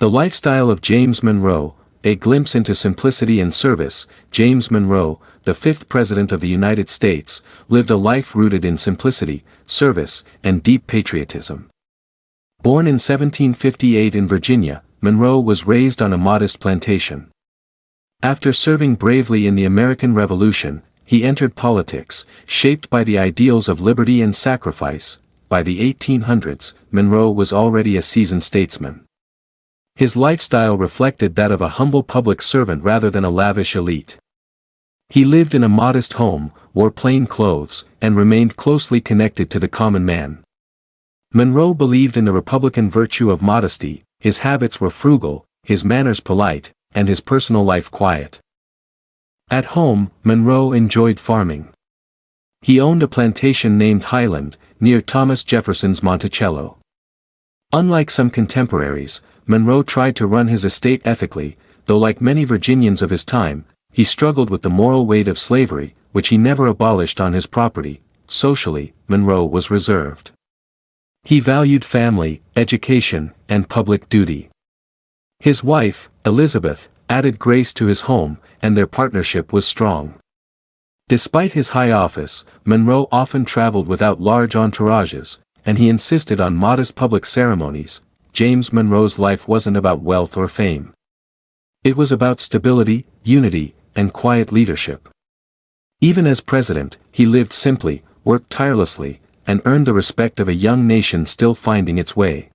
The lifestyle of James Monroe, a glimpse into simplicity and service. James Monroe, the fifth President of the United States, lived a life rooted in simplicity, service, and deep patriotism. Born in 1758 in Virginia, Monroe was raised on a modest plantation. After serving bravely in the American Revolution, he entered politics, shaped by the ideals of liberty and sacrifice. By the 1800s, Monroe was already a seasoned statesman. His lifestyle reflected that of a humble public servant rather than a lavish elite. He lived in a modest home, wore plain clothes, and remained closely connected to the common man. Monroe believed in the Republican virtue of modesty. His habits were frugal, his manners polite, and his personal life quiet. At home, Monroe enjoyed farming. He owned a plantation named Highland, near Thomas Jefferson's Monticello. Unlike some contemporaries, Monroe tried to run his estate ethically, though like many Virginians of his time, he struggled with the moral weight of slavery, which he never abolished on his property. Socially, Monroe was reserved. He valued family, education, and public duty. His wife, Elizabeth, added grace to his home, and their partnership was strong. Despite his high office, Monroe often traveled without large entourages, and he insisted on modest public ceremonies. James Monroe's life wasn't about wealth or fame. It was about stability, unity, and quiet leadership. Even as president, he lived simply, worked tirelessly, and earned the respect of a young nation still finding its way.